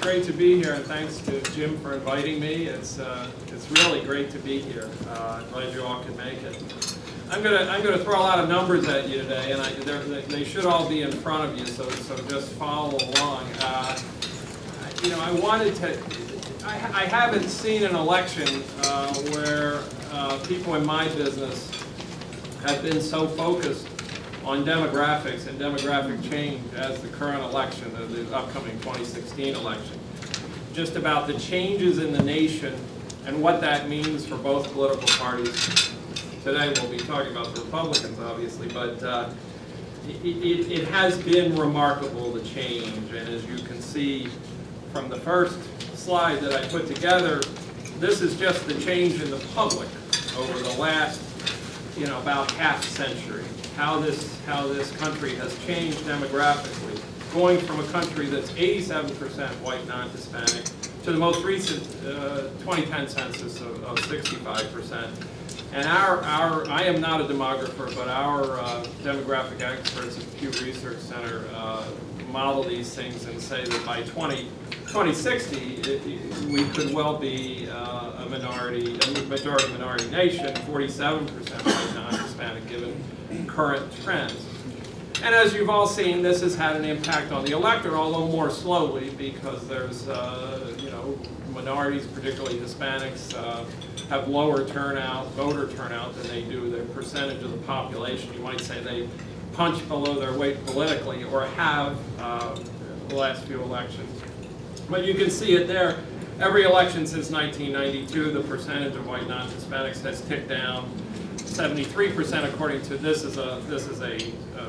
great to be here, and thanks to Jim for inviting me. It's really great to be here. I'm glad you all could make it. I'm gonna throw a lot of numbers at you today, and they should all be in front of you, so just follow along. I wanted to. I haven't seen an election where people in my business have been so focused on demographics and demographic change as the current election, the upcoming 2016 election. Just about the changes in the nation and what that means for both political parties. Today we'll be talking about the Republicans, obviously, but it has been remarkable, the change. And as you can see from the first slide that I put together, this is just the change in the public over the last, about half century. How this country has changed demographically, going from a country that's 87% white non-Hispanic to the most recent 2010 census of 65%. And I am not a demographer, but our demographic experts at Pew Research Center model these things and say that by 2060, we could well be a majority-minority nation, 47% white non-Hispanic, given current trends. And as you've all seen, this has had an impact on the electorate, although more slowly, because there's, minorities, particularly Hispanics, have lower voter turnout than they do the percentage of the population. You might say they punch below their weight politically, or have the last few elections. But you can see it there. Every election since 1992, the percentage of white non-Hispanics has ticked down. 73% according to this is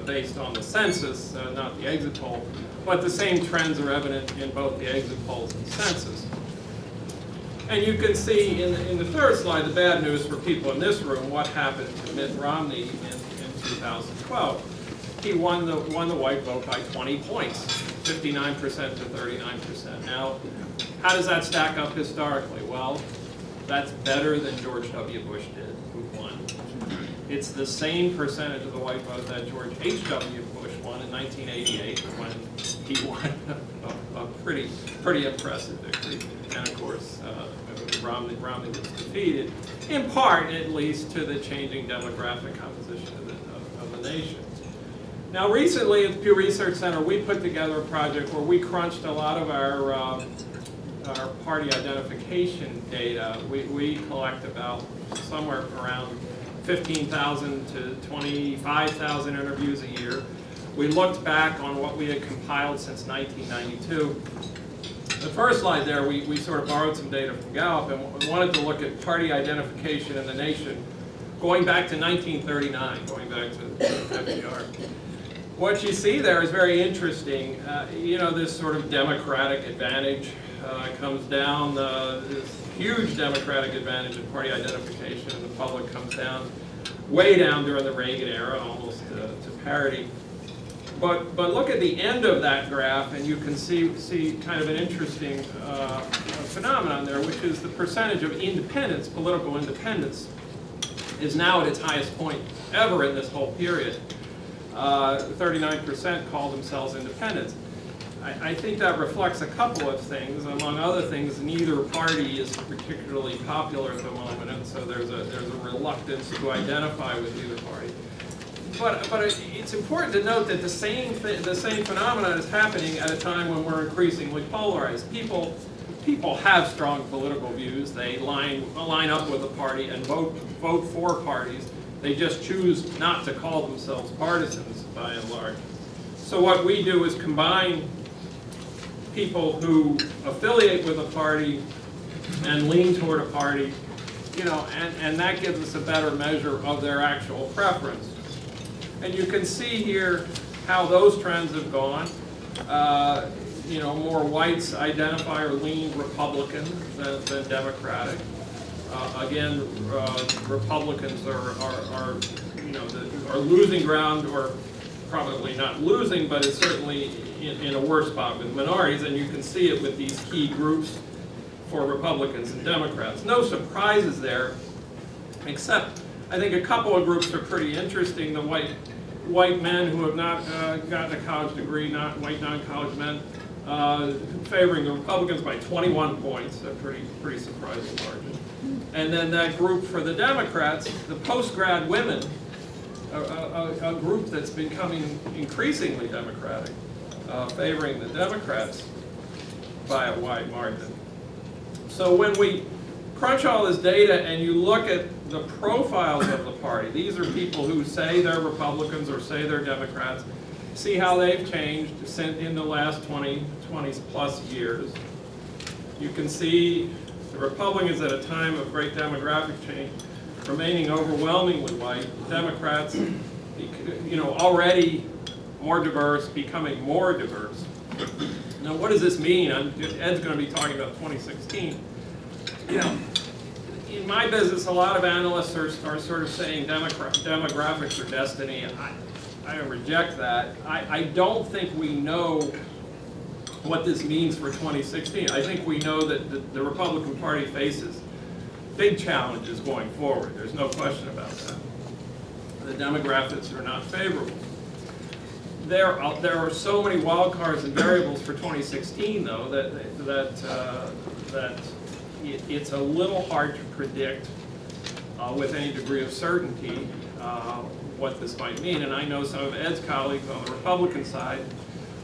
based on the census, not the exit poll. But the same trends are evident in both the exit polls and census. And you can see in the third slide, the bad news for people in this room, what happened to Mitt Romney in 2012. He won the white vote by 20 points, 59% to 39%. Now, how does that stack up historically? Well, that's better than George W. Bush did, who won. It's the same percentage of the white vote that George H.W. Bush won in 1988, when he won a pretty impressive victory. And of course, Romney was defeated, in part at least, to the changing demographic composition of the nation. Now recently at the Pew Research Center, we put together a project where we crunched a lot of our party identification data. We collect about somewhere around 15,000 to 25,000 interviews a year. We looked back on what we had compiled since 1992. The first slide there, we sort of borrowed some data from Gallup and we wanted to look at party identification in the nation going back to 1939, going back to FDR. What you see there is very interesting. This sort of democratic advantage comes down, this huge democratic advantage in party identification in the public comes down, way down during the Reagan era, almost to parity. But look at the end of that graph, and you can see kind of an interesting phenomenon there, which is the percentage of independents, political independence, is now at its highest point ever in this whole period. 39% call themselves independents. I think that reflects a couple of things. Among other things, neither party is particularly popular at the moment, and so there's a reluctance to identify with either party. But it's important to note that the same phenomenon is happening at a time when we're increasingly polarized. People have strong political views. They line up with a party and vote for parties. They just choose not to call themselves partisans, by and large. So what we do is combine people who affiliate with a party and lean toward a party, and that gives us a better measure of their actual preference. And you can see here how those trends have gone. More whites identify or lean Republican than Democratic. Again, Republicans are losing ground, or probably not losing, but it's certainly in a worse spot with minorities, and you can see it with these key groups for Republicans and Democrats. No surprises there, except I think a couple of groups are pretty interesting. The white men who have not gotten a college degree, not white non-college men, favoring the Republicans by 21 points, a pretty surprising margin. And then that group for the Democrats, the post-grad women, a group that's becoming increasingly Democratic, favoring the Democrats by a wide margin. So when we crunch all this data and you look at the profiles of the party, these are people who say they're Republicans or say they're Democrats, see how they've changed in the last 20 plus years. You can see the Republicans at a time of great demographic change remaining overwhelmingly white, Democrats, already more diverse, becoming more diverse. Now, what does this mean? Ed's going to be talking about 2016. In my business, a lot of analysts are sort of saying demographics are destiny, and I reject that. I don't think we know what this means for 2016. I think we know that the Republican Party faces big challenges going forward. There's no question about that. The demographics are not favorable. There are so many wild cards and variables for 2016, though, that it's a little hard to predict with any degree of certainty what this might mean. And I know some of Ed's colleagues on the Republican side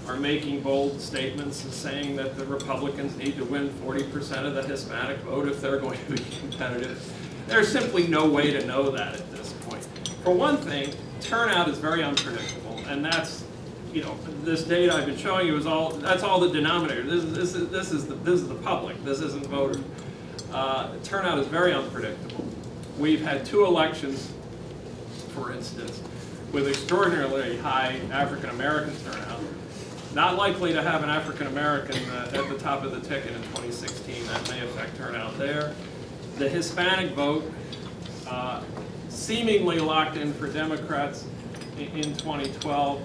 are making bold statements saying that the Republicans need to win 40% of the Hispanic vote if they're going to be competitive. There's simply no way to know that at this point. For one thing, turnout is very unpredictable, and that's, this data I've been showing you that's all the denominator. This is the public. This isn't voters. Turnout is very unpredictable. We've had 2 elections, for instance, with extraordinarily high African American turnout. Not likely to have an African American at the top of the ticket in 2016. That may affect turnout there. The Hispanic vote, seemingly locked in for Democrats in 2012,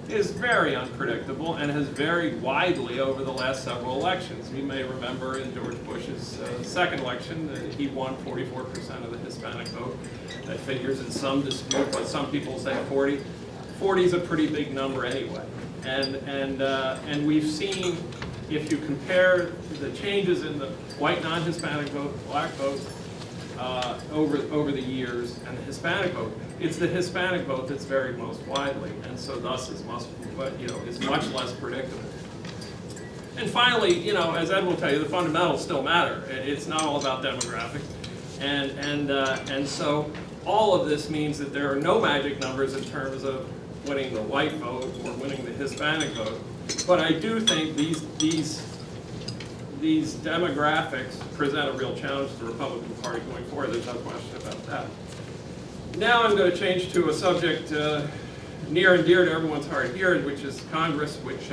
is very unpredictable and has varied widely over the last several elections. You may remember in George Bush's second election that he won 44% of the Hispanic vote. That figures in some dispute, but some people say 40. 40 is a pretty big number anyway. And we've seen, if you compare the changes in the white non-Hispanic vote, black vote, over the years, and the Hispanic vote, it's the Hispanic vote that's varied most widely, and so thus is much less predictable. And finally, as Ed will tell you, the fundamentals still matter. It's not all about demographics, and so all of this means that there are no magic numbers in terms of winning the white vote or winning the Hispanic vote. But I do think these demographics present a real challenge to the Republican Party going forward. There's no question about that. Now I'm going to change to a subject near and dear to everyone's heart here, which is Congress, which,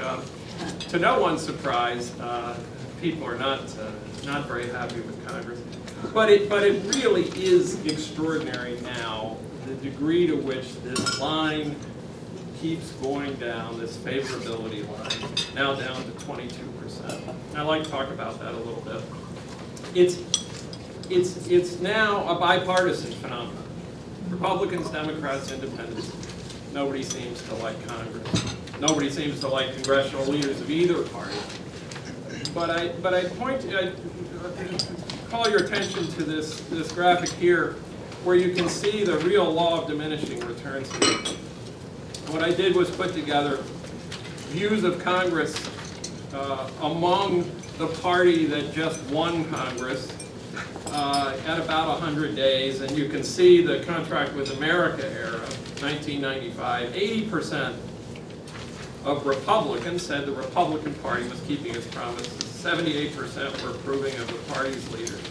to no one's surprise, people are not very happy with Congress. But it really is extraordinary now, the degree to which this line keeps going down, this favorability line, now down to 22%. I'd like to talk about that a little bit. It's now a bipartisan phenomenon. Republicans, Democrats, Independents. Nobody seems to like Congress. Nobody seems to like congressional leaders of either party. But I call your attention to this graphic here, where you can see the real law of diminishing returns here. What I did was put together views of Congress among the party that just won Congress at about 100 days, and you can see the Contract with America era, 1995, 80% of Republicans said the Republican Party was keeping its promises. 78% were approving of the party's leaders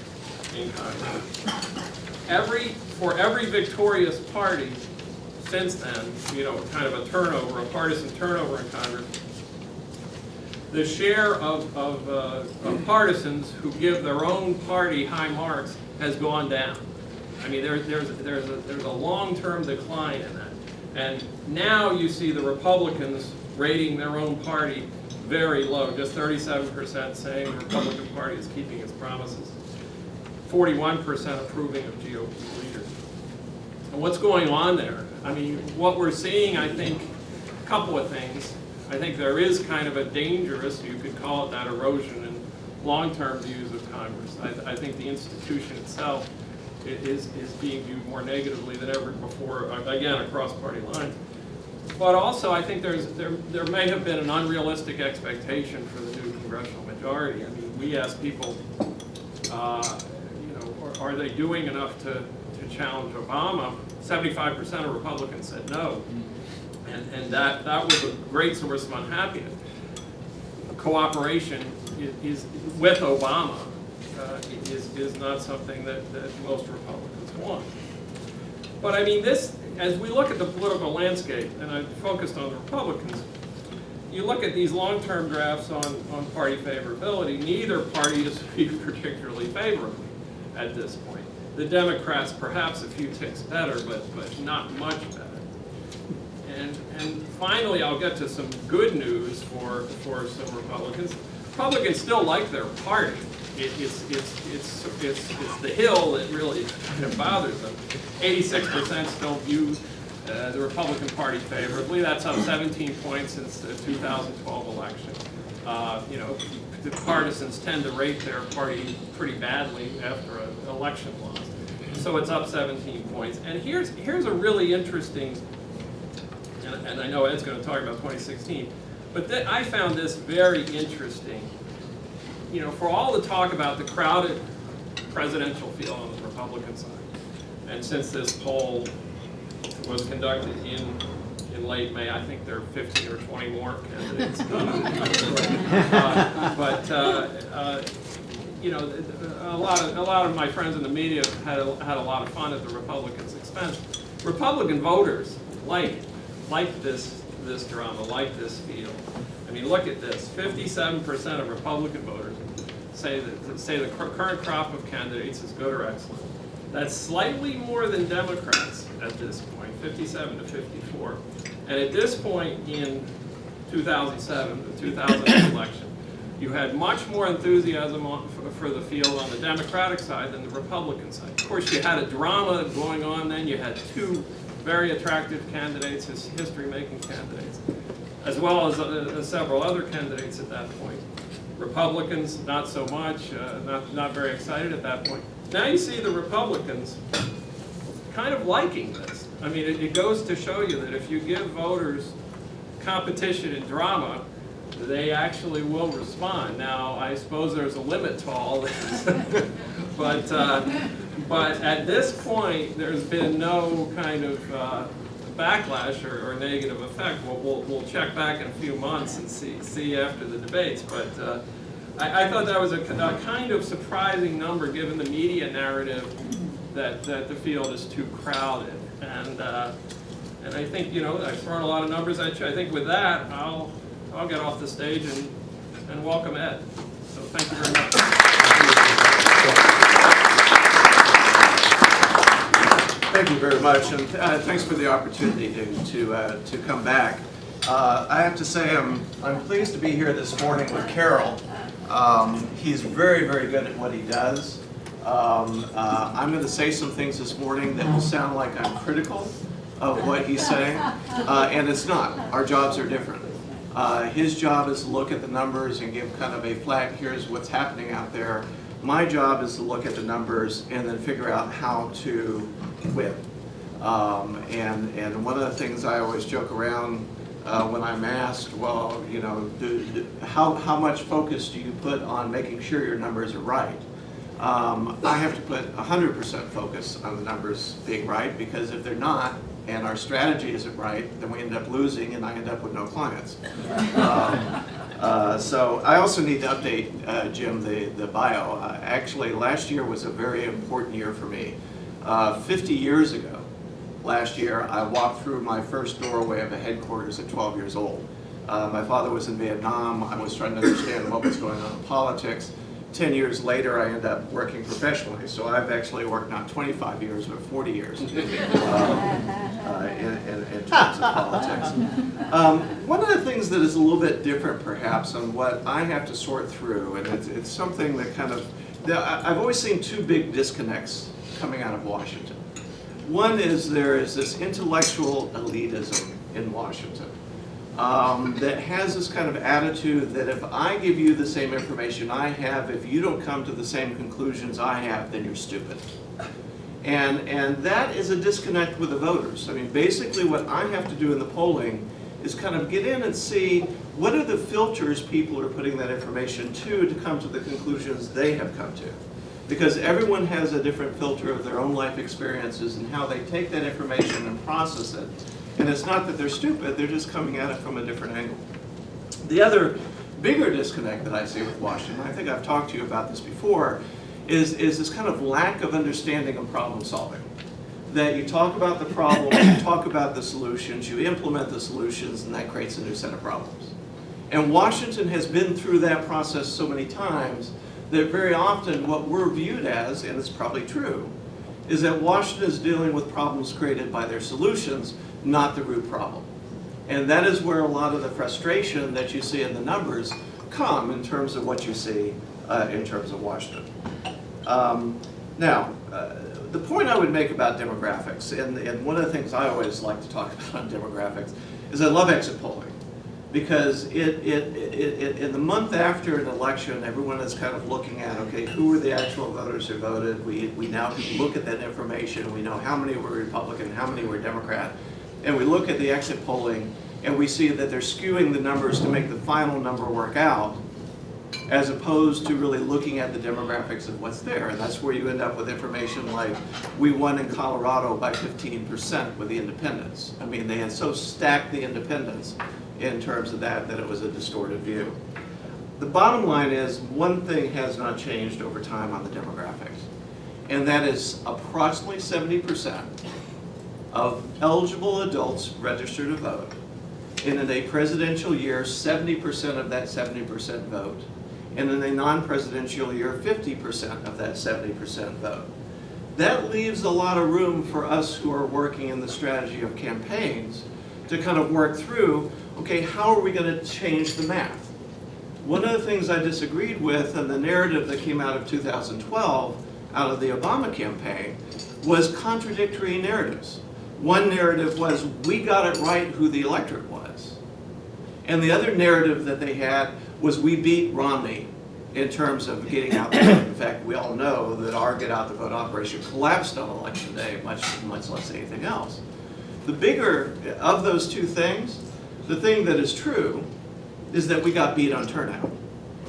in Congress. For every victorious party since then, kind of a turnover, a partisan turnover in Congress, the share of partisans who give their own party high marks has gone down. I mean, there's a long-term decline in that. And now you see the Republicans rating their own party very low, just 37% saying the Republican Party is keeping its promises, 41% approving of GOP leaders. And what's going on there? I mean, what we're seeing, I think, a couple of things. I think there is kind of a dangerous, you could call it that, erosion in long-term views of Congress. I think the institution itself is being viewed more negatively than ever before, again, across party lines. But also, I think there may have been an unrealistic expectation for the new congressional majority. I mean, we asked people, are they doing enough to challenge Obama? 75% of Republicans said no, and that was a great source of unhappiness. Cooperation is with Obama is not something that most Republicans want. But I mean, as we look at the political landscape, and I focused on the Republicans, you look at these long-term graphs on party favorability, neither party is viewed particularly favorably at this point. The Democrats perhaps a few ticks better, but not much better. And finally, I'll get to some good news for some Republicans. Republicans still like their party. It's the Hill that really kind of bothers them. 86% still view the Republican Party favorably. That's up 17 points since the 2012 election. The partisans tend to rate their party pretty badly after an election loss. So it's up 17 points. And here's a really interesting, and I know Ed's going to talk about 2016, but I found this very interesting. For all the talk about the crowded presidential field on the Republican side, and since this poll was conducted in late May, I think there are 15 or 20 more candidates. A lot of my friends in the media had a lot of fun at the Republicans' expense. Republican voters like this drama, like this field. I mean, look at this. 57% of Republican voters say the current crop of candidates is good or excellent. That's slightly more than Democrats at this point, 57 to 54. And at this point in 2007, the 2008 election, you had much more enthusiasm for the field on the Democratic side than the Republican side. Of course, you had a drama going on then. You had two very attractive candidates, history-making candidates, as well as several other candidates at that point. Republicans, not so much, not very excited at that point. Now you see the Republicans kind of liking this. I mean, it goes to show you that if you give voters competition and drama, they actually will respond. Now, I suppose there's a limit to all this, but at this point, there's been no kind of backlash or negative effect. We'll check back in a few months and see after the debates. But I thought that was a kind of surprising number given the media narrative that the field is too crowded. And I think I've thrown a lot of numbers at you. I think with that I'll get off the stage and welcome Ed. So thank you very much. Thank you very much, and thanks for the opportunity to come back. I have to say I'm pleased to be here this morning with Carroll. He's very, very good at what he does. I'm going to say some things this morning that will sound like I'm critical of what he's saying, and it's not. Our jobs are different. His job is to look at the numbers and give kind of a flat, here's what's happening out there. My job is to look at the numbers and then figure out how to win. And one of the things I always joke around when I'm asked, well, how much focus do you put on making sure your numbers are right? I have to put 100% focus on the numbers being right, because if they're not, and our strategy isn't right, then we end up losing and I end up with no clients. So I also need to update Jim, the bio. Actually, last year was a very important year for me. 50 years ago, last year, I walked through my first doorway of a headquarters at 12 years old. My father was in Vietnam. I was trying to understand what was going on in politics. 10 years later, I ended up working professionally. So I've actually worked not 25 years, but 40 years in terms of politics. One of the things that is a little bit different, perhaps, on what I have to sort through, and it's something that kind of, I've always seen two big disconnects coming out of Washington. One is there is this intellectual elitism in Washington. that has this kind of attitude that if I give you the same information I have, if you don't come to the same conclusions I have, then you're stupid. And that is a disconnect with the voters. I mean, basically what I have to do in the polling is kind of get in and see what are the filters people are putting that information to come to the conclusions they have come to. Because everyone has a different filter of their own life experiences and how they take that information and process it. And it's not that they're stupid, they're just coming at it from a different angle. The other bigger disconnect that I see with Washington, I think I've talked to you about this before, is this kind of lack of understanding of problem solving. That you talk about the problem, you talk about the solutions, you implement the solutions, and that creates a new set of problems. And Washington has been through that process so many times that very often what we're viewed as, and it's probably true, is that Washington is dealing with problems created by their solutions, not the root problem. And that is where a lot of the frustration that you see in the numbers come in terms of what you see in terms of Washington. The point I would make about demographics, and one of the things I always like to talk about on demographics, is I love exit polling. Because in the month after an election, everyone is kind of looking at, okay, who were the actual voters who voted? We now can look at that information. We know how many were Republican, how many were Democrat. And we look at the exit polling, and we see that they're skewing the numbers to make the final number work out, as opposed to really looking at the demographics of what's there. And that's where you end up with information like, we won in Colorado by 15% with the independents. I mean, they had so stacked the independents in terms of that it was a distorted view. The bottom line is, one thing has not changed over time on the demographics, and that is approximately 70% of eligible adults register to vote. And in a presidential year, 70% of that 70% vote. And in a non-presidential year, 50% of that 70% vote. That leaves a lot of room for us who are working in the strategy of campaigns to kind of work through, okay, how are we going to change the math? One of the things I disagreed with in the narrative that came out of 2012, out of the Obama campaign, was contradictory narratives. One narrative was, we got it right who the electorate was. And the other narrative that they had was, we beat Romney in terms of getting out the vote. In fact, we all know that our get out the vote operation collapsed on election day, much less anything else. The bigger of those two things, the thing that is true is that we got beat on turnout,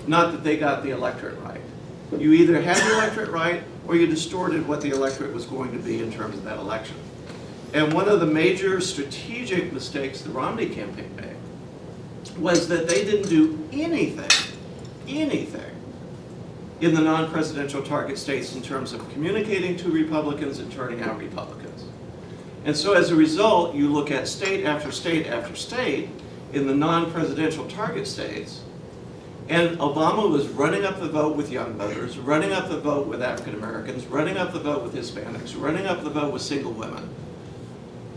not that they got the electorate right. You either had the electorate right or you distorted what the electorate was going to be in terms of that election. And one of the major strategic mistakes the Romney campaign made was that they didn't do anything in the non-presidential target states in terms of communicating to Republicans and turning out Republicans. And so as a result, you look at state after state after state in the non-presidential target states, and Obama was running up the vote with young voters, running up the vote with African Americans, running up the vote with Hispanics, running up the vote with single women.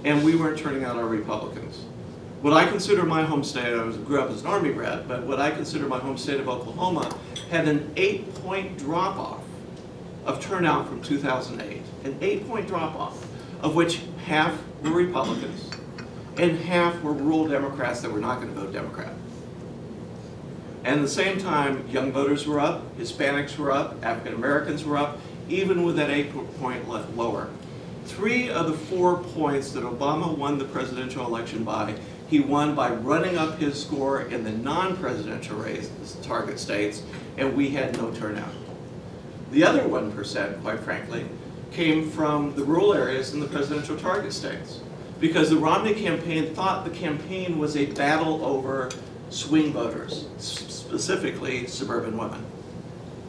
And we weren't turning out our Republicans. What I consider my home state, I grew up as an Army brat, but what I consider my home state of Oklahoma had an 8-point drop-off of turnout from 2008. An 8-point drop-off, of which half were Republicans and half were rural Democrats that were not going to vote Democrat. And at the same time, young voters were up, Hispanics were up, African Americans were up, even with that 8-point lower. 3 of the 4 points that Obama won the presidential election by, he won by running up his score in the non-presidential race, target states, and we had no turnout. The other 1%, quite frankly, came from the rural areas in the presidential target states. Because the Romney campaign thought the campaign was a battle over swing voters, specifically suburban women.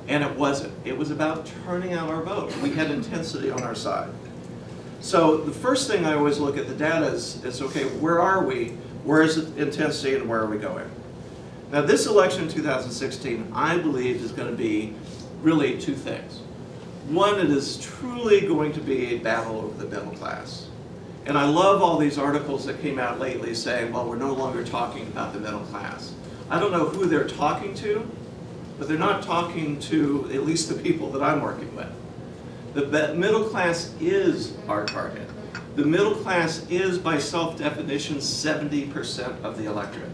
And it wasn't. It was about turning out our vote. We had intensity on our side. So the first thing I always look at the data is okay, where are we? Where is the intensity and where are we going? Now this election in 2016, I believe, is going to be really 2 things. One, it is truly going to be a battle over the middle class. And I love all these articles that came out lately saying, well, we're no longer talking about the middle class. I don't know who they're talking to, but they're not talking to at least the people that I'm working with. The middle class is our target. The middle class is, by self-definition, 70% of the electorate.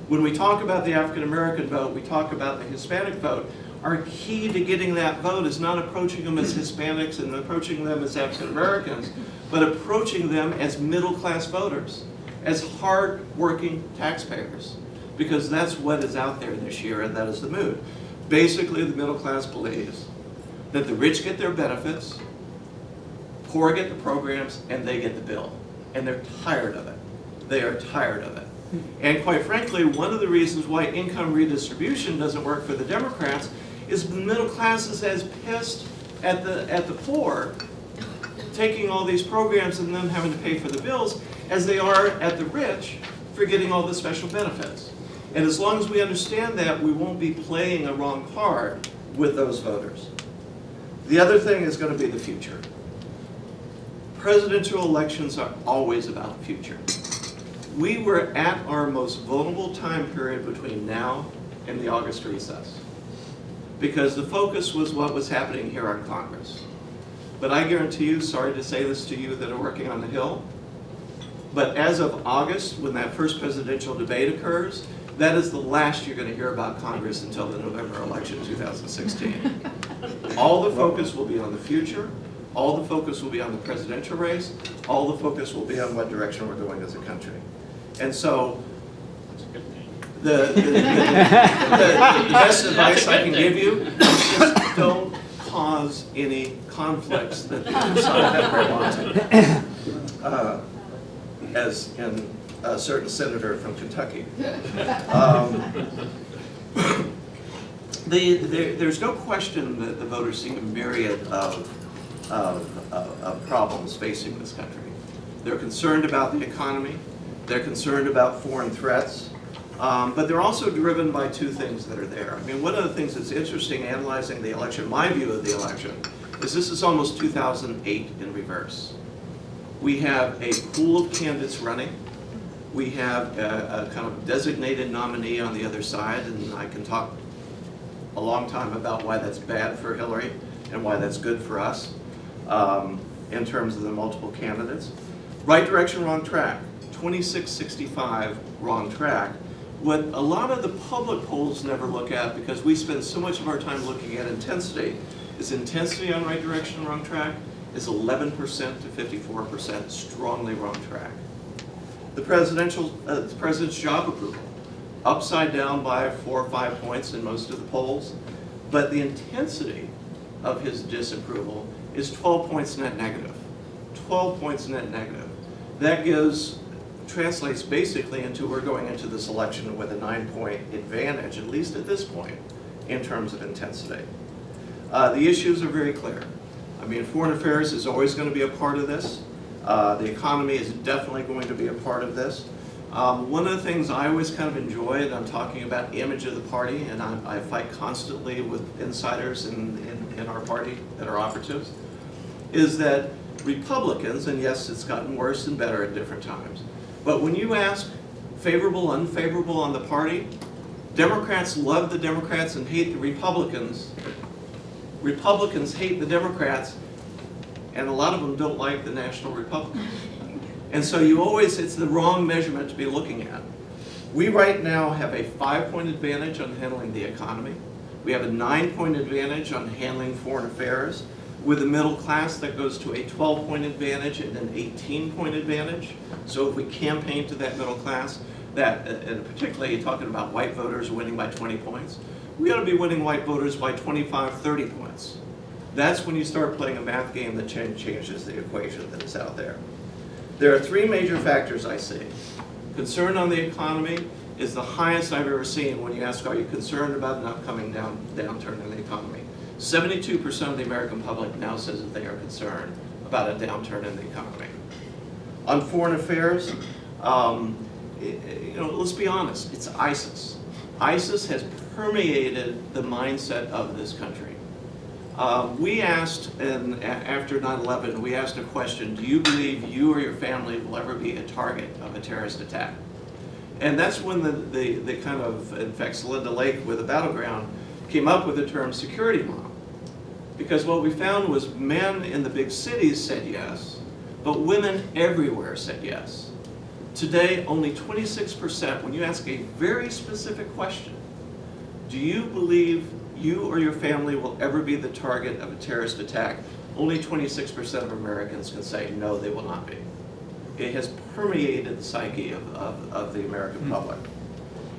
When we talk about the African American vote, we talk about the Hispanic vote. Our key to getting that vote is not approaching them as Hispanics and approaching them as African Americans, but approaching them as middle class voters, as hard-working taxpayers, because that's what is out there this year, and that is the mood. Basically, the middle class believes that the rich get their benefits, poor get the programs, and they get the bill. And they're tired of it. They are tired of it. And quite frankly, one of the reasons why income redistribution doesn't work for the Democrats is the middle class is as pissed at the poor taking all these programs and them having to pay for the bills as they are at the rich for getting all the special benefits. And as long as we understand that, we won't be playing a wrong card with those voters. The other thing is going to be the future. Presidential elections are always about the future. We were at our most vulnerable time period between now and the August recess, because the focus was what was happening here on Congress. But I guarantee you, sorry to say this to you that are working on the Hill, but as of August, when that first presidential debate occurs, that is the last you're going to hear about Congress until the November election 2016. All the focus will be on the future. All the focus will be on the presidential race. All the focus will be on what direction we're going as a country. And so, the best advice I can give you is just don't cause any conflicts that the other side never wanted. As in a certain senator from Kentucky. There's no question that the voters see a myriad of problems facing this country. They're concerned about the economy. They're concerned about foreign threats. But they're also driven by two things that are there. I mean, one of the things that's interesting analyzing the election, my view of the election, is this is almost 2008 in reverse. We have a pool of candidates running. We have a kind of designated nominee on the other side, and I can talk a long time about why that's bad for Hillary and why that's good for us in terms of the multiple candidates. Right direction, wrong track. 2665, wrong track. What a lot of the public polls never look at, because we spend so much of our time looking at intensity, is intensity on right direction, wrong track is 11% to 54%, strongly wrong track. The president's job approval, upside down by 4 or 5 points in most of the polls, but the intensity of his disapproval is 12 points net negative. 12 points net negative. That translates basically into we're going into this election with a 9-point advantage, at least at this point, in terms of intensity. The issues are very clear. I mean, foreign affairs is always going to be a part of this. The economy is definitely going to be a part of this. One of the things I always kind of enjoy, and I'm talking about image of the party, and I fight constantly with insiders in our party that are operatives, is that Republicans, and yes, it's gotten worse and better at different times, but when you ask favorable, unfavorable on the party, Democrats love the Democrats and hate the Republicans. Republicans hate the Democrats, and a lot of them don't like the National Republicans. And so it's the wrong measurement to be looking at. We right now have a 5-point advantage on handling the economy. We have a 9-point advantage on handling foreign affairs, with a middle class that goes to a 12-point advantage and an 18-point advantage. So if we campaign to that middle class, and particularly talking about white voters winning by 20 points, we ought to be winning white voters by 25, 30 points. That's when you start playing a math game that changes the equation that is out there. There are 3 major factors I see. Concern on the economy is the highest I've ever seen when you ask, are you concerned about an upcoming downturn in the economy? 72% of the American public now says that they are concerned about a downturn in the economy. On foreign affairs, let's be honest, it's ISIS. ISIS has permeated the mindset of this country. We asked, after 9/11, we asked a question, do you believe you or your family will ever be a target of a terrorist attack? And that's when the kind of, in fact, Linda Lake with the Battleground came up with the term security mom. Because what we found was men in the big cities said yes, but women everywhere said yes. Today, only 26%, when you ask a very specific question, do you believe you or your family will ever be the target of a terrorist attack? Only 26% of Americans can say, no, they will not be. It has permeated the psyche of the American public.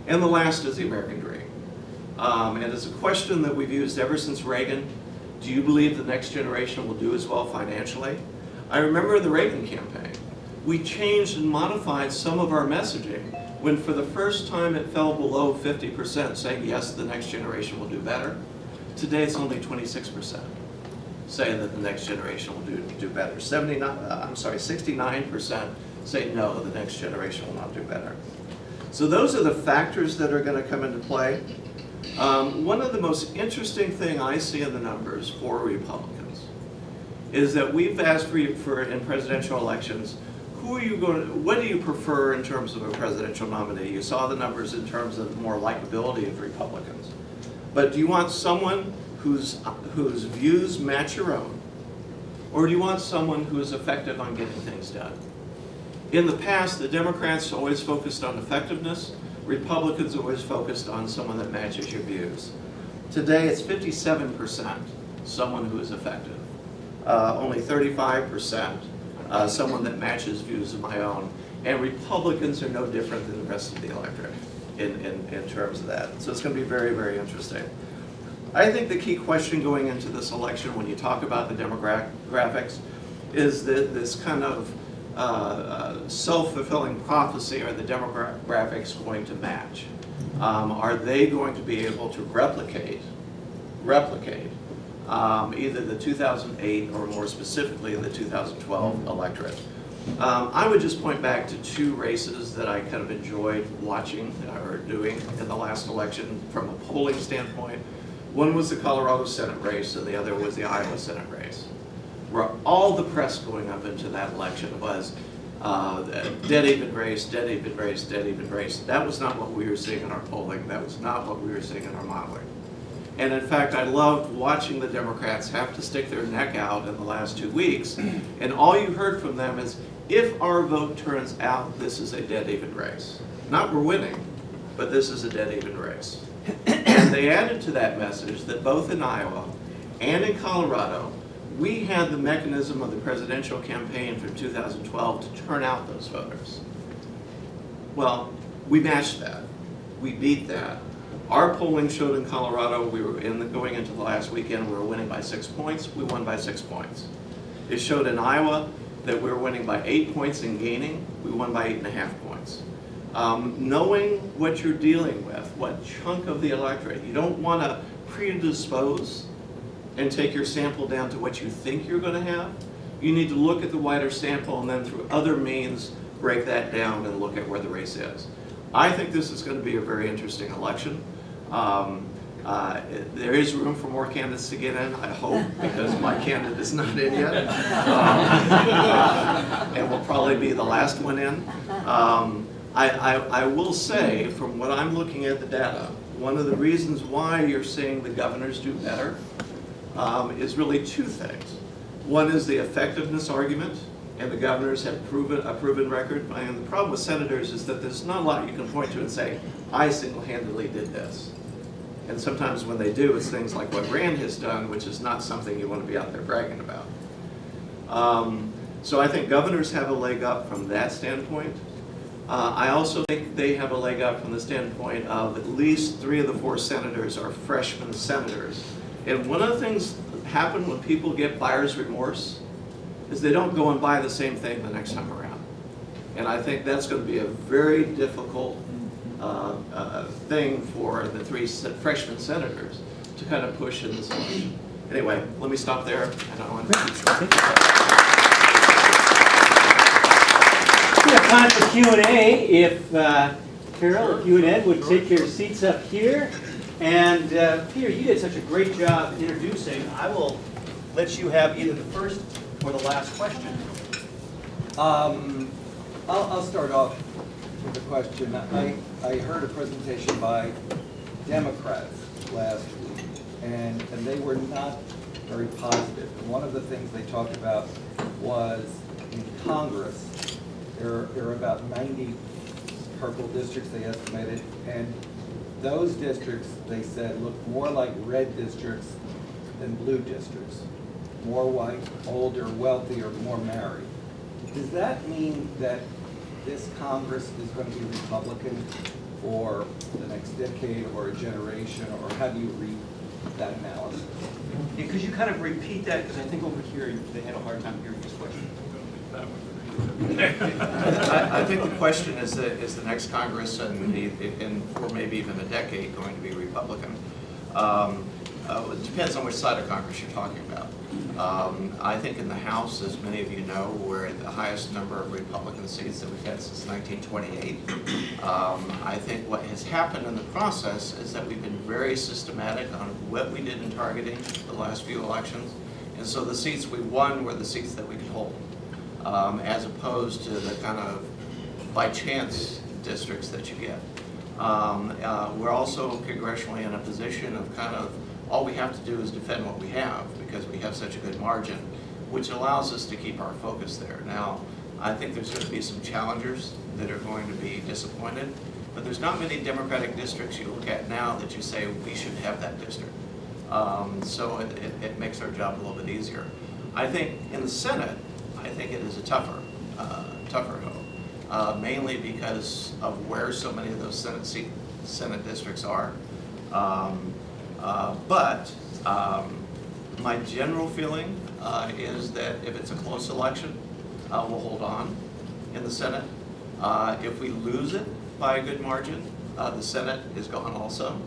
And the last is the American dream. And it's a question that we've used ever since Reagan. Do you believe the next generation will do as well financially? I remember the Reagan campaign. We changed and modified some of our messaging when for the first time it fell below 50%, saying yes, the next generation will do better. Today it's only 26% saying that the next generation will do better. 69% say no, the next generation will not do better. So those are the factors that are going to come into play. One of the most interesting thing I see in the numbers for Republicans is that we've asked for in presidential elections, what do you prefer in terms of a presidential nominee? You saw the numbers in terms of more likability of Republicans. But do you want someone whose views match your own? Or do you want someone who is effective on getting things done? In the past, the Democrats always focused on effectiveness. Republicans always focused on someone that matches your views. Today, it's 57% someone who is effective. Only 35% someone that matches views of my own. And Republicans are no different than the rest of the electorate in terms of that. So it's going to be very, very interesting. I think the key question going into this election when you talk about the demographics is that this kind of self-fulfilling prophecy, are the demographics going to match? Are they going to be able to replicate either the 2008 or more specifically the 2012 electorate? I would just point back to two races that I kind of enjoyed watching or doing in the last election from a polling standpoint. One was the Colorado Senate race and the other was the Iowa Senate race, where all the press going up into that election was dead even race, dead even race, dead even race. That was not what we were seeing in our polling. That was not what we were seeing in our modeling. And in fact, I loved watching the Democrats have to stick their neck out in the last 2 weeks. And all you heard from them is, if our vote turns out, this is a dead even race. Not we're winning, but this is a dead even race. And they added to that message that both in Iowa and in Colorado, we had the mechanism of the presidential campaign from 2012 to turn out those voters. Well, we matched that. We beat that. Our polling showed in Colorado, we were going into the last weekend, we were winning by 6 points. We won by 6 points. It showed in Iowa that we were winning by 8 points and gaining. We won by 8.5 points. Knowing what you're dealing with, what chunk of the electorate, you don't want to predispose and take your sample down to what you think you're going to have. You need to look at the wider sample and then through other means break that down and look at where the race is. I think this is going to be a very interesting election. There is room for more candidates to get in, I hope, because my candidate is not in yet. And will probably be the last one in. I will say, from what I'm looking at the data, one of the reasons why you're seeing the governors do better is really two things. One is the effectiveness argument, and the governors have a proven record. And the problem with senators is that there's not a lot you can point to and say, I single-handedly did this. And sometimes when they do, it's things like what Rand has done, which is not something you want to be out there bragging about. So I think governors have a leg up from that standpoint. I also think they have a leg up from the standpoint of at least 3 of the 4 senators are freshman senators. And one of the things that happen when people get buyer's remorse is they don't go and buy the same thing the next time around. And I think that's going to be a very difficult thing for the 3 freshman senators to kind of push in this election. Anyway, let me stop there. And I want to We have time for Q&A. If Carroll, if you and Ed would take your seats up here. And Peter, you did such a great job introducing. I will let you have either the first or the last question. I'll start off with a question. I heard a presentation by Democrats last week, and they were not very positive. And one of the things they talked about was in Congress, There are about 90 purple districts, they estimated, and those districts, they said, look more like red districts than blue districts. More white, older, wealthier, more married. Does that mean that this Congress is going to be Republican for the next decade or a generation, or how do you read that analysis? Yeah, could you kind of repeat that, because I think over here they had a hard time hearing this question. I think the question is the next Congress and for maybe even a decade going to be Republican? It depends on which side of Congress you're talking about. I think in the House, as many of you know, we're at the highest number of Republican seats that we've had since 1928. I think what has happened in the process is that we've been very systematic on what we did in targeting the last few elections. And so the seats we won were the seats that we could hold, as opposed to the kind of by chance districts that you get. We're also congressionally in a position of kind of all we have to do is defend what we have because we have such a good margin, which allows us to keep our focus there. Now, I think there's going to be some challengers that are going to be disappointed, but there's not many Democratic districts you look at now that you say we should have that district. So it makes our job a little bit easier. I think in the Senate, I think it is a tougher go, mainly because of where so many of those Senate districts are. But my general feeling is that if it's a close election, we'll hold on in the Senate. If we lose it by a good margin, the Senate is gone also.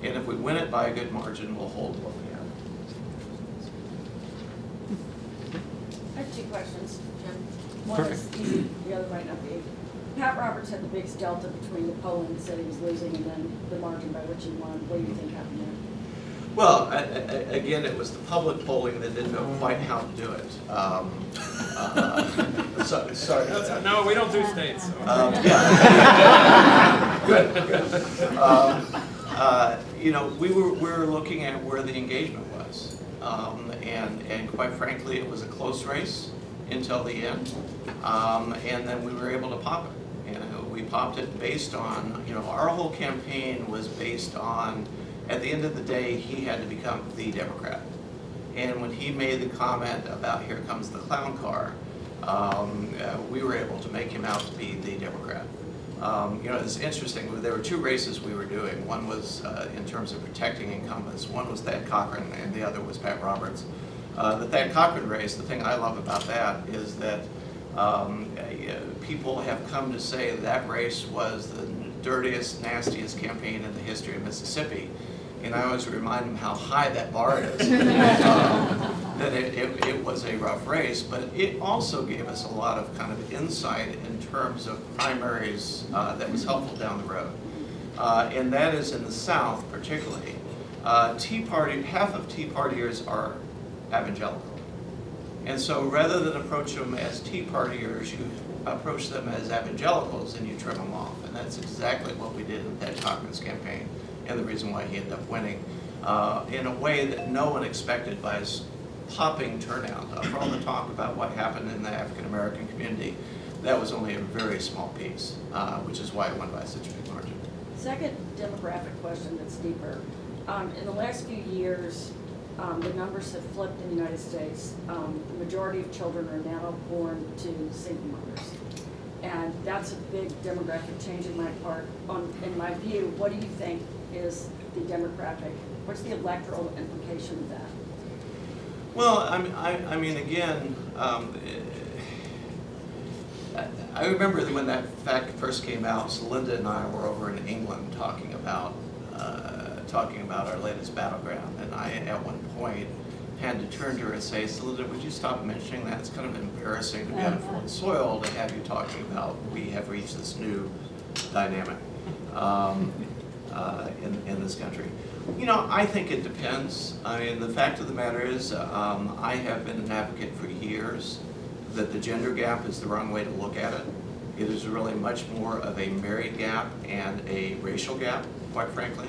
And if we win it by a good margin, we'll hold what we have. I have two questions, Jim. One is easy, the other might not be. Pat Roberts had the biggest delta between the polling that said he was losing and then the margin by which he won. What do you think happened there? Well, again, it was the public polling that didn't know quite how to do it. Sorry. No, we don't do states. So. Yeah. Good. You know, we were looking at where the engagement was, and quite frankly, it was a close race until the end, and then we were able to pop it. You know, we popped it based on, you know, our whole campaign was based on, at the end of the day, he had to become the Democrat. And when he made the comment about here comes the clown car, we were able to make him out to be the Democrat. You know, it's interesting, there were two races we were doing. One was in terms of protecting incumbents. One was Thad Cochran and the other was Pat Roberts. The Thad Cochran race, the thing I love about that is that people have come to say that race was the dirtiest, nastiest campaign in the history of Mississippi. And I always remind them how high that bar is. That it was a rough race, but it also gave us a lot of kind of insight in terms of primaries that was helpful down the road. And that is in the South particularly. Tea Party, half of Tea Partiers are evangelical. And so rather than approach them as Tea Partiers, you approach them as evangelicals and you trim them off. And that's exactly what we did in Thad Cochran's campaign, and the reason why he ended up winning in a way that no one expected by his popping turnout. For all the talk about what happened in the African American community, that was only a very small piece, which is why it won by such a big margin. Second demographic question that's deeper. In the last few years, the numbers have flipped in the United States. The majority of children are now born to single mothers. And that's a big demographic change in my view. What do you think is the demographic, what's the electoral implication of that? Well, I mean, again, I remember when that fact first came out, so Linda and I were over in England talking about our latest battleground, and I, at one point, had to turn to her and say, so Linda, would you stop mentioning that? It's kind of embarrassing to be on foreign soil to have you talking about we have reached this new dynamic in this country. You know, I think it depends. I mean, the fact of the matter is, I have been an advocate for years that the gender gap is the wrong way to look at it. It is really much more of a married gap and a racial gap, quite frankly,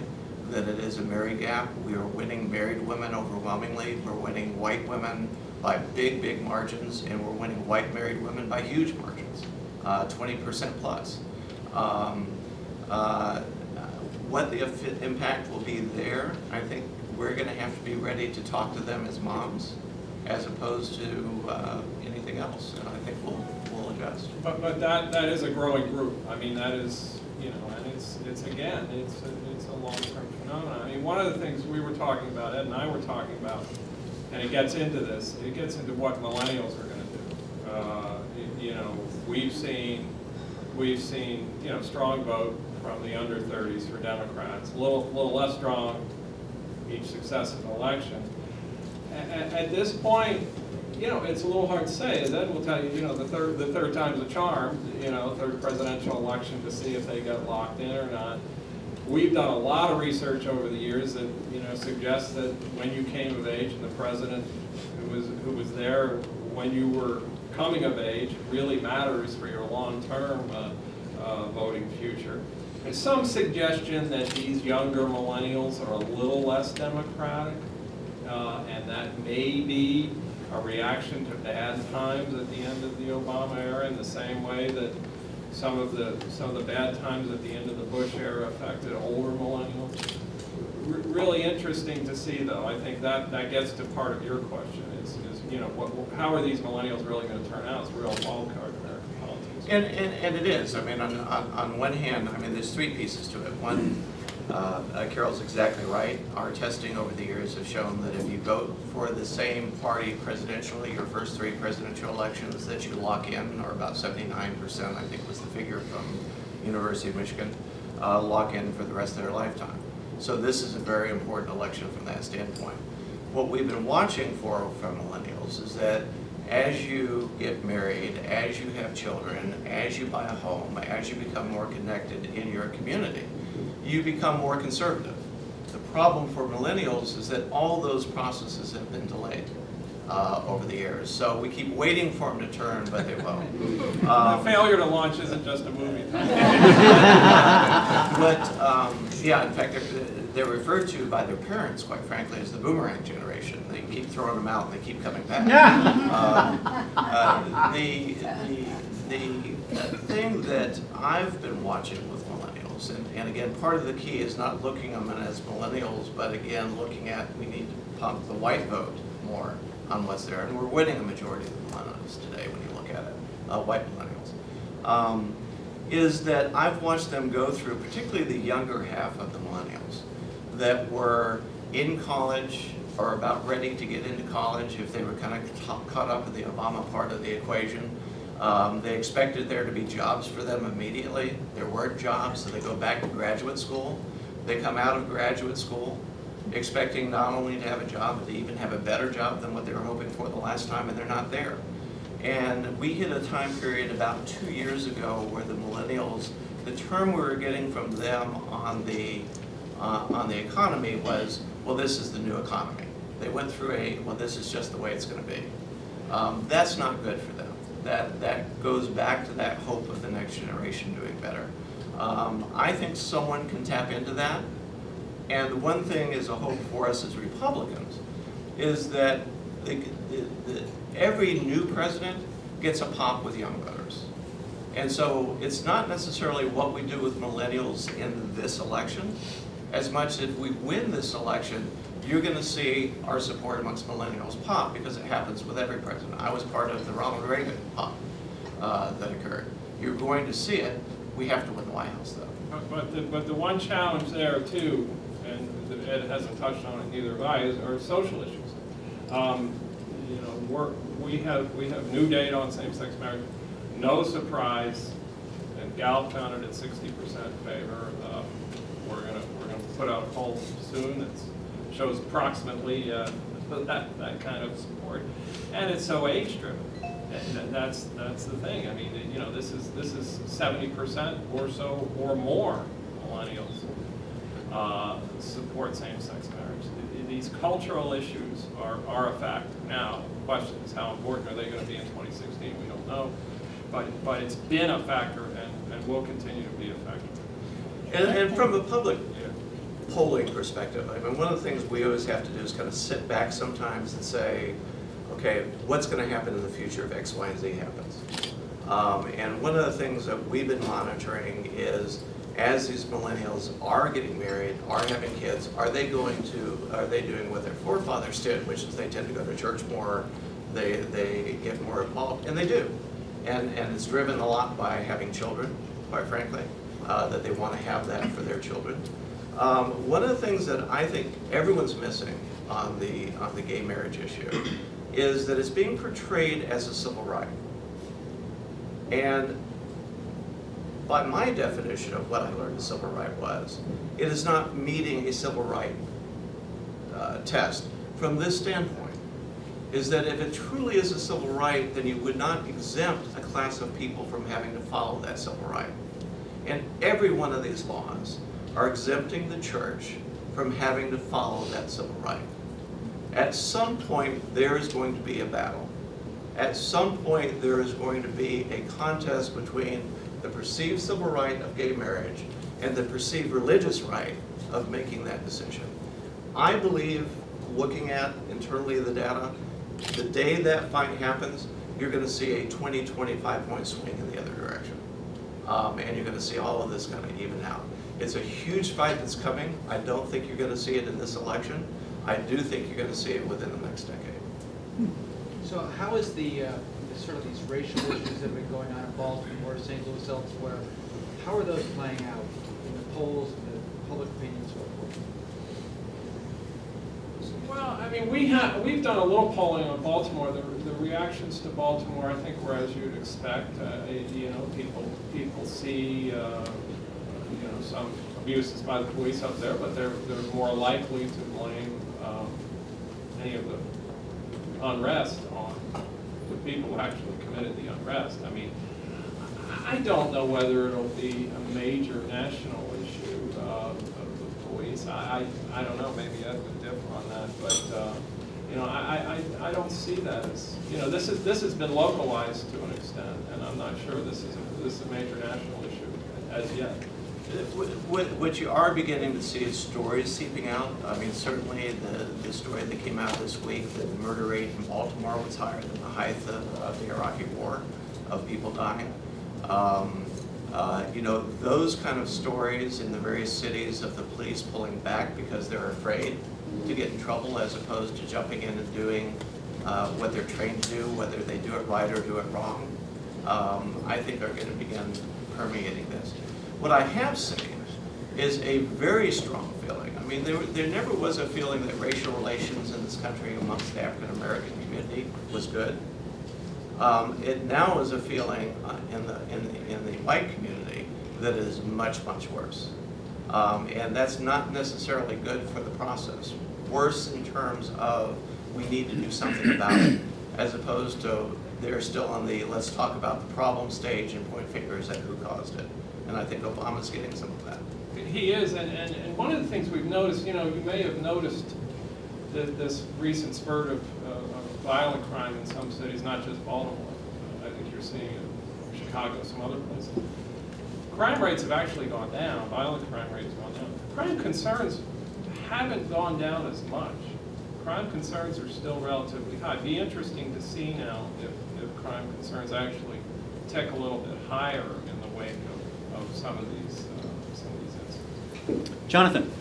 than it is a married gap. We are winning married women overwhelmingly. We're winning white women by big, big margins, and we're winning white married women by huge margins. 20% plus. What the impact will be there, I think we're going to have to be ready to talk to them as moms, as opposed to anything else, and I think we'll adjust. But that is a growing group. I mean, that is, you know, and it's again, it's a long-term phenomenon. I mean, one of the things we were talking about, Ed and I were talking about, and it gets into this, it gets into what millennials are going to do. You know, we've seen, you know, strong vote from the under 30s for Democrats, a little less strong each successive election. At this point, you know, it's a little hard to say. As Ed will tell you, you know, the third time's a charm, you know, third presidential election to see if they got locked in or not. We've done a lot of research over the years that, you know, suggests that when you came of age and the president who was there when you were coming of age really matters for your long-term voting future. There's some suggestion that these younger millennials are a little less democratic, and that may be a reaction to bad times at the end of the Obama era, in the same way that some of the bad times at the end of the Bush era affected older millennials. Really interesting to see, though. I think that gets to part of your question: is you know, how are these millennials really going to turn out? It's a real wild card in American politics. And it is. I mean, on one hand, I mean, there's three pieces to it. One, Carroll's exactly right. Our testing over the years has shown that if you vote for the same party presidentially, your first three presidential elections, that you lock in, or about 79%, I think was the figure from University of Michigan, lock in for the rest of their lifetime. So this is a very important election from that standpoint. What we've been watching for from millennials is that as you get married, as you have children, as you buy a home, as you become more connected in your community, you become more conservative. The problem for millennials is that all those processes have been delayed over the years. So we keep waiting for them to turn, but they won't. The failure to launch isn't just a movie. But yeah, in fact, they're referred to by their parents, quite frankly, as the boomerang generation. They keep throwing them out and they keep coming back. The thing that I've been watching with millennials, and again, part of the key is not looking at them as millennials, but again, looking at, we need to pump the white vote more on what's there. And we're winning a majority of the millennials today when you look at it, white millennials. Is that I've watched them go through, particularly the younger half of the millennials, that were in college or about ready to get into college if they were kind of caught up in the Obama part of the equation. They expected there to be jobs for them immediately. There weren't jobs, so they go back to graduate school. They come out of graduate school expecting not only to have a job, but to even have a better job than what they were hoping for the last time, and they're not there. And we hit a time period about 2 years ago where the millennials, the term we were getting from them on the economy was, well, this is the new economy. They went through well, this is just the way it's going to be. That's not good for them. That goes back to that hope of the next generation doing better. I think someone can tap into that. And the one thing is a hope for us as Republicans is that every new president gets a pop with young voters. And so it's not necessarily what we do with millennials in this election, as much as if we win this election, you're going to see our support amongst millennials pop, because it happens with every president. I was part of the Ronald Reagan pop that occurred. You're going to see it. We have to win the White House, though. But the one challenge there too, and Ed hasn't touched on it, neither have I, are social issues. You know, we have new data on same-sex marriage. No surprise, and Gallup found it at 60% favor. We're gonna put out a poll soon that shows approximately that kind of support, and it's so age-driven. And that's the thing. I mean, you know, this is 70% or so or more millennials support same-sex marriage. These cultural issues are a factor. Now, the question is, how important are they going to be in 2016? We don't know, but it's been a factor and will continue to be a factor. And from a public polling perspective, I mean, one of the things we always have to do is kind of sit back sometimes and say, okay, what's going to happen in the future if X, Y, and Z happens? And one of the things that we've been monitoring is, as these millennials are getting married, are having kids, are they doing what their forefathers did, which is they tend to go to church more, they get more involved, and they do. And it's driven a lot by having children, quite frankly, that they want to have that for their children. One of the things that I think everyone's missing on the gay marriage issue is that it's being portrayed as a civil right. And by my definition of what I learned a civil right was, it is not meeting a civil right test. From this standpoint, is that if it truly is a civil right, then you would not exempt a class of people from having to follow that civil right. And every one of these laws are exempting the church from having to follow that civil right. At some point, there is going to be a battle. At some point, there is going to be a contest between the perceived civil right of gay marriage and the perceived religious right of making that decision. I believe, looking at internally the data, the day that fight happens, you're going to see a 20-25 point swing in the other direction. And you're going to see all of this kind of even out. It's a huge fight that's coming. I don't think you're going to see it in this election. I do think you're going to see it within the next decade. So how is the sort of these racial issues that have been going on in Baltimore, St. Louis, elsewhere, how are those playing out in the polls, in the public opinion, and so forth? Well, I mean, we've done a little polling on Baltimore. The reactions to Baltimore, I think, were as you'd expect. You know, people see some abuses by the police up there, but they're more likely to blame any of the unrest on the people who actually committed the unrest. I mean, I don't know whether it'll be a major national issue of the police. I don't know, maybe Ed would differ on that, but you know, I don't see that as, you know, this has been localized to an extent, and I'm not sure this is a major national issue as yet. What you are beginning to see is stories seeping out. I mean, certainly the story that came out this week that the murder rate in Baltimore was higher than the height of the Iraqi war, of people dying. You know, those kind of stories in the various cities of the police pulling back because they're afraid to get in trouble as opposed to jumping in and doing what they're trained to do, whether they do it right or do it wrong, I think are going to begin permeating this. What I have seen is a very strong feeling. I mean, there never was a feeling that racial relations in this country amongst the African American community was good. It now is a feeling in the white community that is much, much worse. And that's not necessarily good for the process. Worse in terms of we need to do something about it, as opposed to they're still on the let's talk about the problem stage and point fingers at who caused it. And I think Obama's getting some of that. He is, and one of the things we've noticed, you know, you may have noticed this recent spurt of violent crime in some cities, not just Baltimore. I think you're seeing it in Chicago, some other places. Crime rates have actually gone down. Violent crime rates have gone down. Crime concerns haven't gone down as much. Crime concerns are still relatively high. It'd be interesting to see now if crime concerns actually tick a little bit higher in the wake of some of these incidents. Jonathan.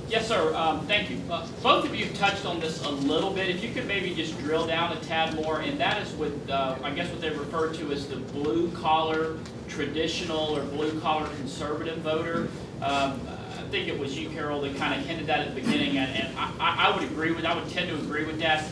Yes, sir. Thank you. Both of you touched on this a little bit. If you could maybe just drill down a tad more, and that is with, I guess what they refer to as the blue-collar traditional or blue-collar conservative voter. I think it was you, Carroll, that kind of hinted that at the beginning, and I would agree with. I would tend to agree with that.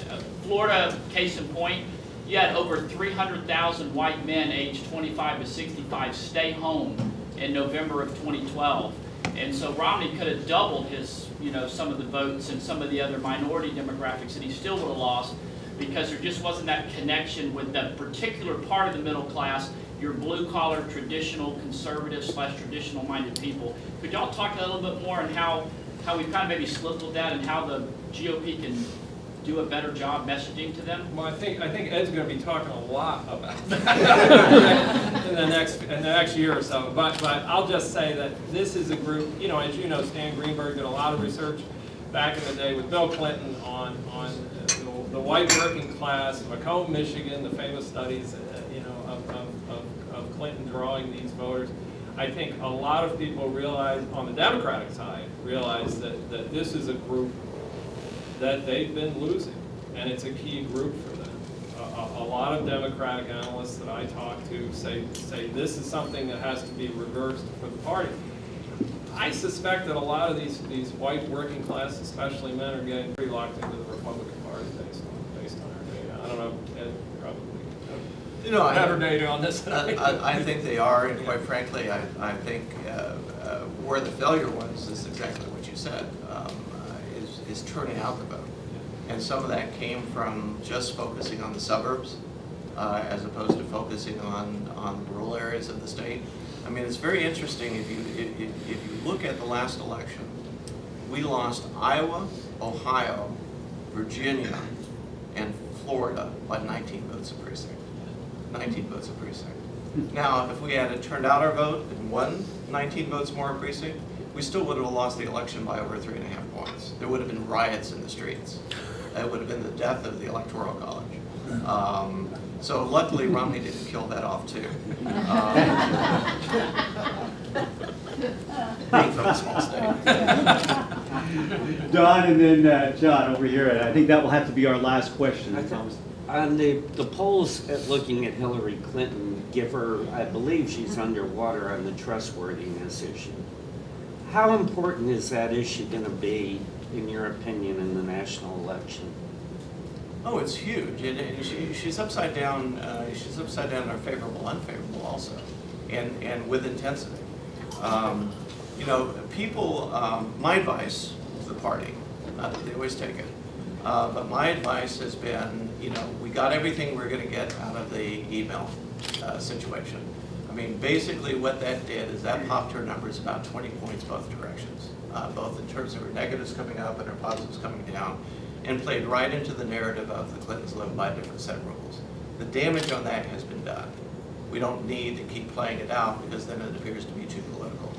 Florida, case in point, you had over 300,000 white men aged 25 to 65 stay home in November of 2012. And so Romney could have doubled his, you know, some of the votes and some of the other minority demographics, and he still would have lost because there just wasn't that connection with that particular part of the middle class, your blue-collar, traditional, conservative / traditional-minded people. Could y'all talk a little bit more on how we've kind of maybe slipped with that and how the GOP can do a better job messaging to them? Well, I think Ed's going to be talking a lot about that in the next year or so. But I'll just say that this is a group. You know, as you know, Stan Greenberg did a lot of research back in the day with Bill Clinton on the white working class, Macomb, Michigan, the famous studies, you know, of Clinton drawing these voters. I think a lot of people realize, on the Democratic side, realize that this is a group that they've been losing, and it's a key group for them. A lot of Democratic analysts that I talk to say this is something that has to be reversed for the party. I suspect that a lot of these white working class, especially men, are getting pretty locked into the Republican Party based on our data. I don't know, Ed, probably have better data on this than I do. I think they are, and quite frankly, I think where the failure was is exactly what you said, is turning out the vote. And some of that came from just focusing on the suburbs as opposed to focusing on rural areas of the state. I mean, it's very interesting if you look at the last election, we lost Iowa, Ohio, Virginia, and Florida by 19 votes a precinct. 19 votes a precinct. Now, if we had turned out our vote and won 19 votes more a precinct, we still would have lost the election by over 3.5 points. There would have been riots in the streets. It would have been the death of the Electoral College. So luckily Romney didn't kill that off too. Being from a small state. Don and then John over here. I think that will have to be our last question. On the polls looking at Hillary Clinton give her, I believe she's underwater on the trustworthiness issue. How important is that issue going to be, in your opinion, in the national election? Oh, it's huge, and she's upside down. She's upside down in favorable, unfavorable, also, and with intensity. You know, people. My advice to the party, not that they always take it, but my advice has been, you know, we got everything we're going to get out of the email situation. I mean, basically, what that did is that popped her numbers about 20 points both directions, both in terms of her negatives coming up and her positives coming down, and played right into the narrative of the Clintons live by a different set of rules. The damage on that has been done. We don't need to keep playing it out because then it appears to be too political.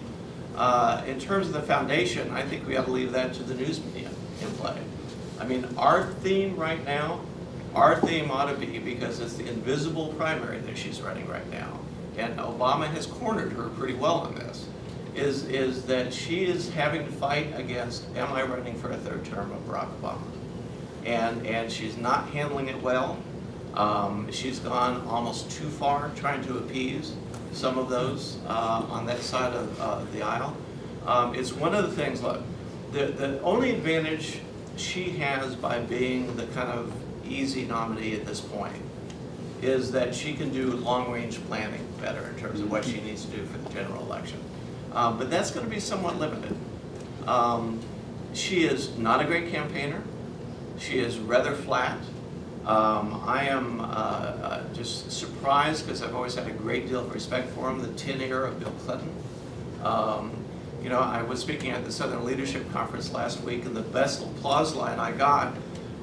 In terms of the foundation, I think we ought to leave that to the news media in play. I mean, our theme right now, our theme ought to be, because it's the invisible primary that she's running right now, and Obama has cornered her pretty well on this, is that she is having to fight against, am I running for a third term of Barack Obama? And she's not handling it well. She's gone almost too far trying to appease some of those on that side of the aisle. It's one of the things, look, the only advantage she has by being the kind of easy nominee at this point is that she can do long-range planning better in terms of what she needs to do for the general election. But that's going to be somewhat limited. She is not a great campaigner. She is rather flat. I am just surprised, because I've always had a great deal of respect for him, the tin ear of Bill Clinton. You know, I was speaking at the Southern Leadership Conference last week, and the best applause line I got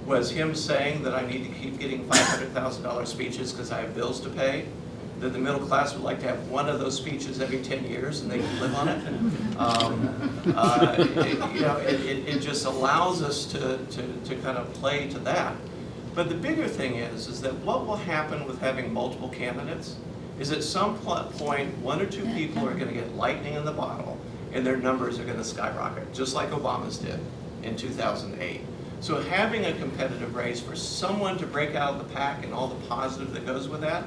was him saying that I need to keep getting $500,000 speeches because I have bills to pay, that the middle class would like to have one of those speeches every 10 years and they can live on it. You know, it just allows us to kind of play to that. But the bigger thing is that what will happen with having multiple candidates is at some point, one or two people are going to get lightning in the bottle and their numbers are going to skyrocket, just like Obama's did in 2008. So having a competitive race for someone to break out of the pack and all the positive that goes with that,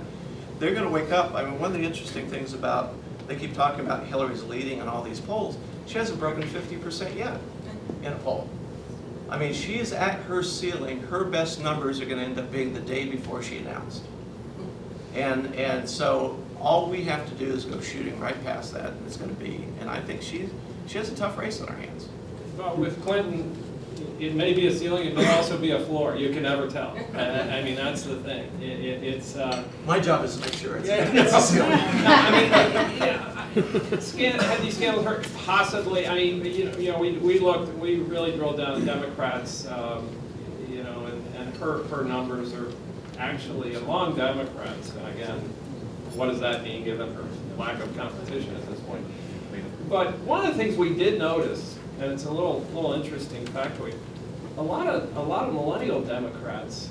they're going to wake up. I mean, one of the interesting things about, they keep talking about Hillary's leading in all these polls, she hasn't broken 50% yet in a poll. I mean, she is at her ceiling. Her best numbers are going to end up being the day before she announced. And so all we have to do is go shooting right past that, and it's going to be, and I think she has a tough race on her hands. But with Clinton, it may be a ceiling, it may also be a floor. You can never tell. I mean, that's the thing. It's my job is to make sure it's, yeah, it's a ceiling. No, I mean, had these scandals hurt? Possibly. I mean, you know, we really drilled down on Democrats, you know, and her numbers are actually among Democrats. And again, what does that mean given her lack of competition at this point? But one of the things we did notice, and it's a little interesting factoid, a lot of millennial Democrats,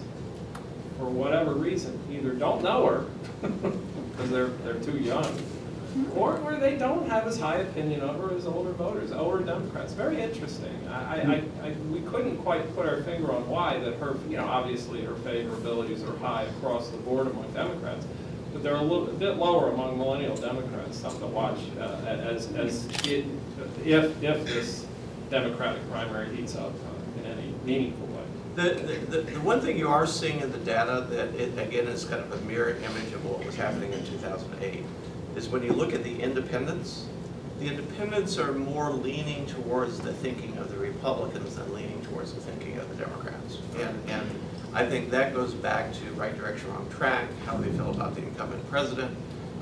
for whatever reason, either don't know her because they're too young, or they don't have as high opinion of her as older voters, older Democrats. Very interesting. We couldn't quite put our finger on why that her, obviously her favorabilities are high across the board among Democrats, but they're a little bit lower among millennial Democrats. Something to watch if this Democratic primary heats up in any meaningful way. The one thing you are seeing in the data that, again, is kind of a mirror image of what was happening in 2008, is when you look at the independents are more leaning towards the thinking of the Republicans than leaning towards the thinking of the Democrats. And I think that goes back to right direction, wrong track, how they feel about the incumbent president.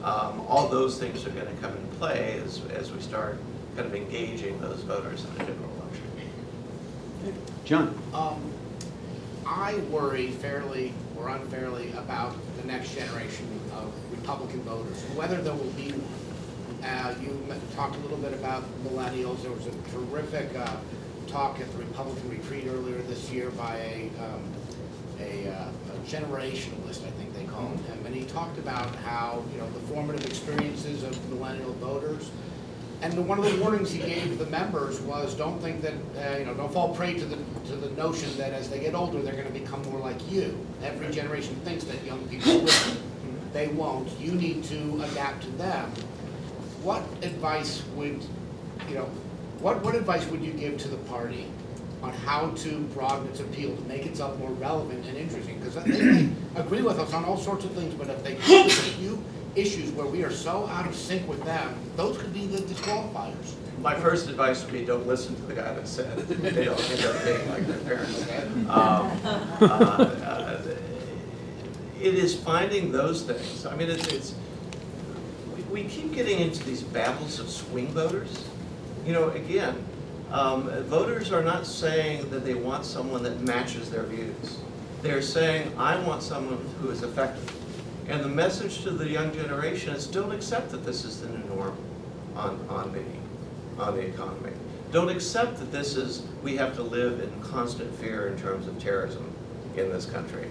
All those things are going to come into play as we start kind of engaging those voters in a general election. John? I worry fairly or unfairly about the next generation of Republican voters, whether there will be one. You talked a little bit about millennials. There was a terrific talk at the Republican retreat earlier this year by a generationalist, I think they call him, and he talked about how the formative experiences of millennial voters. And one of the warnings he gave the members was, don't think that, don't fall prey to the notion that as they get older, they're going to become more like you. Every generation thinks that young people will. They won't. You need to adapt to them. What advice would, what advice would you give to the party on how to broaden its appeal, to make itself more relevant and interesting? Because they may agree with us on all sorts of things, but if they come to a few issues where we are so out of sync with them, those could be the disqualifiers. My first advice would be don't listen to the guy that said they don't end up being like their parents. It is finding those things. I mean, we keep getting into these battles of swing voters. Again, voters are not saying that they want someone that matches their views. They're saying, I want someone who is effective. And the message to the young generation is don't accept that this is the new norm on the economy. Don't accept that this is, we have to live in constant fear in terms of terrorism in this country.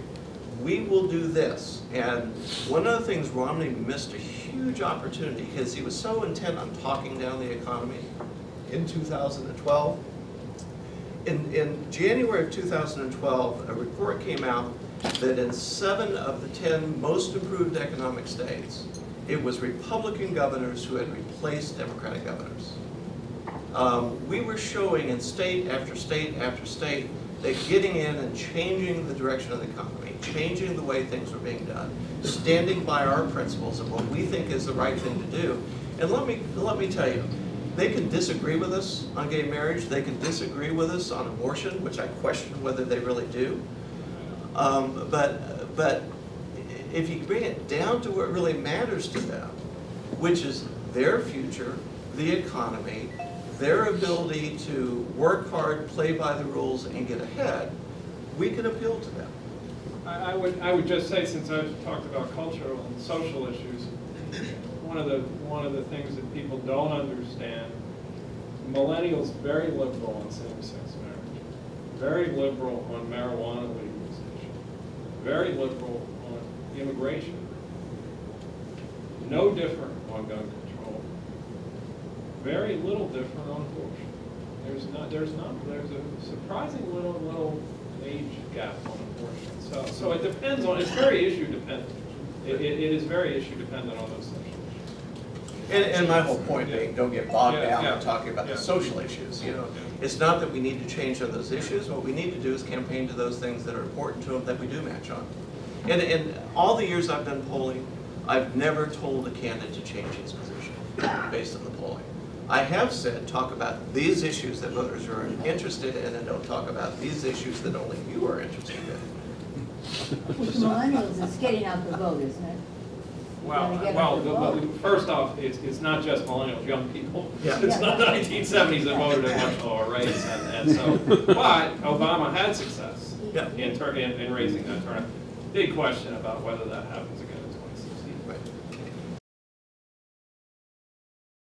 We will do this. And one of the things Romney missed a huge opportunity because he was so intent on talking down the economy in 2012. In January of 2012, a report came out that in 7 of the 10 most improved economic states, it was Republican governors who had replaced Democratic governors. We were showing in state after state after state that getting in and changing the direction of the economy, changing the way things were being done, standing by our principles of what we think is the right thing to do. And let me tell you, they can disagree with us on gay marriage, they can disagree with us on abortion, which I question whether they really do. But if you bring it down to what really matters to them, which is their future, the economy, their ability to work hard, play by the rules, and get ahead, we can appeal to them. I would just say, since I've talked about cultural and social issues, one of the things that people don't understand, millennials very liberal on same-sex marriage, very liberal on marijuana legalization, very liberal on immigration, no different on gun control, very little different on abortion. There's a surprising little age gap on abortion. So it depends on, it's very issue dependent. It is very issue dependent on those social issues. And my whole point being, don't get bogged down in talking about the social issues. It's not that we need to change on those issues. What we need to do is campaign to those things that are important to them that we do match on. And all the years I've been polling, I've never told a candidate to change his position based on the polling. I have said, talk about these issues that voters are interested in, and don't talk about these issues that only you are interested in. Millennials is getting out the vote, isn't it? First off, it's not just millennials, young people. Yeah. It's not the 1970s that voted at much lower rates, and so, but Obama had success in raising that turnout. Big question about whether that happens again